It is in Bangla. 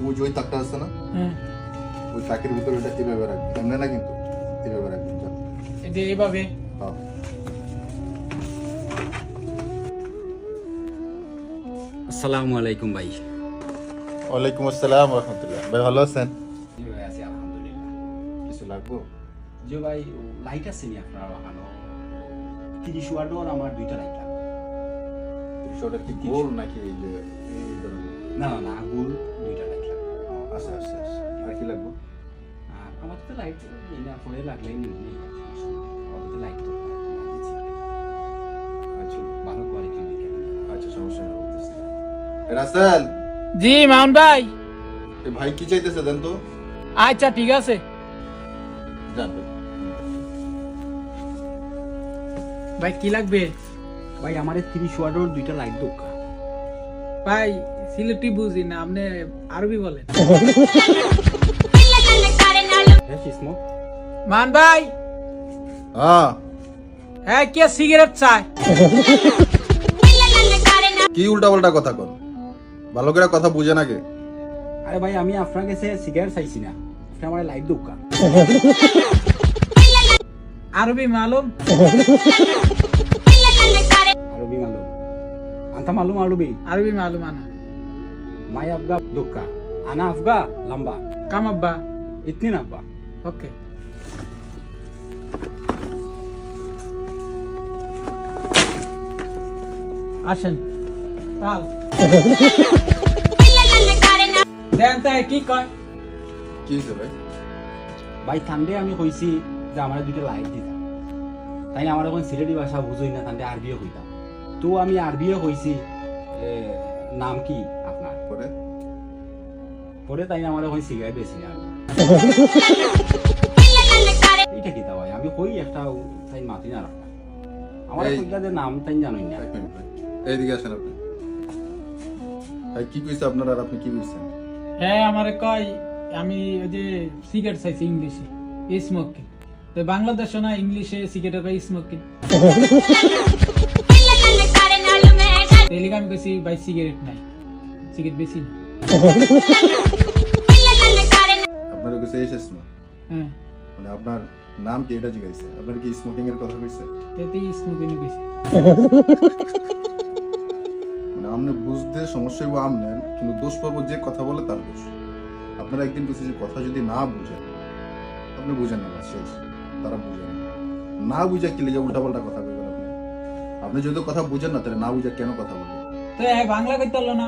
ওই যে ওই তাকটা আছে না, হ্যাঁ ওই তাকের ভিতরে ওটা এভাবে রাখবেন, এমনি না কিন্তু এভাবে রাখবেন। যান। এই যে এইভাবে। হ্যাঁ। আসসালামু আলাইকুম ভাই। ওয়ালাইকুম আসসালাম রহমতুল্লাহ। ভাই ভালো আছেন? জি ভাই আছি আলহামদুলিল্লাহ। কিছু লাগবো? জি ভাই লাইট আছে নি আপনার ওখানে? 30 ওয়াটের আমার দুইটা লাইট লাগবে। ওটা কি গোল নাকি এই যে এই ধরনের? না না না আগুন দুইটা লাইট লাগবে। আচ্ছা আচ্ছা আচ্ছা। আর কি লাগবো? আর আমার তো লাইট না পরে লাগলেই নেই। আমাদের তো লাইট তো আচ্ছা ভালো কোয়ালিটি দিকে। আচ্ছা, সমস্যা নেই, বলতেছি। রাসেল, জি মামুন ভাই। এই ভাই কি চাইতেছে দেন তো। আচ্ছা ঠিক আছে। জানবে ভাই কি লাগবে? ভাই আমার 30 ওয়াটের দুইটা লাইট দরকার। ভাই সিলেটি বুঝি না, আপনি আরবি বলেন। হ্যাঁ কিসমো? মান ভাই, হ্যাঁ হ্যাঁ কে সিগারেট চায়? কি উল্টা পাল্টা কথা কর, ভালো করে কথা বুঝে নাকি? আরে ভাই আমি আপনার কাছে সিগারেট চাইছি না, আপনি আমার লাইট দরকার। আরবি মালুম? আরবি মালুম? আন্তা মালুম আরবি? আরবি মালুম আনা। মাই আফগা দোকা আনা আফগা লম্বা কাম আব্বা। ইতনি না আব্বা। ওকে। আসেন কাল দেন তাই কি কয়? কি হয়েছে ভাই? ভাই ঠান্ডে আমি কইছি যে আমার দুটো লাইট দিতাম, তাই আমার এখন সিলেটি ভাষা বুঝই না, ঠান্ডে আরবিও কইতাম। তো আমি আরবিও কইছি নাম কি আপনার? পরে পরে তাই আমার এখন সিগারেট বেশি না। এইটা কি তা ভাই আমি কই একটা তাই মাতি না রাখতাম, আমার এই- কইলা যে নাম তাই জানোই না। এক মিনিট ভাই, এইদিকে আসেন আপনি। ভাই কি কইছে আপনার আর আপনি কি কইছেন? হ্যাঁ আমারে কয় আমি ওই যে সিগারেট চাইছি ইংলিশে স্মোকিং, তো বাংলাদেশে না ইংলিশে সিগারেট কয় স্মোকিং। তেলিকে আমি কইছি ভাই সিগারেট নাই, সিগারেট বেশি না। আপনার কইছে এসেছ না, হ্যাঁ মানে আপনার নাম কি এটা জিজ্ঞাসা? আপনার কি স্মোকিং এর কথা কইছে? এতেই স্মোকিং কইছি। মানে আপনি বুঝতে সমস্যা হইব আমনেন, কিন্তু দোষ পাবো যে কথা বলে তার দোষ। আপনারা একদিন কইছে যে কথা যদি না বুঝেন, আপনি বুঝেন না, বাস শেষ। তারা বুঝেন না, বুঝা কি লেগে উল্টা পাল্টা কথা কইবেন আপনি? আপনি যদি কথা বুঝেন না তাহলে না বুঝা কেন কথা বলবেন? তো বাংলা কইতে পারলো না।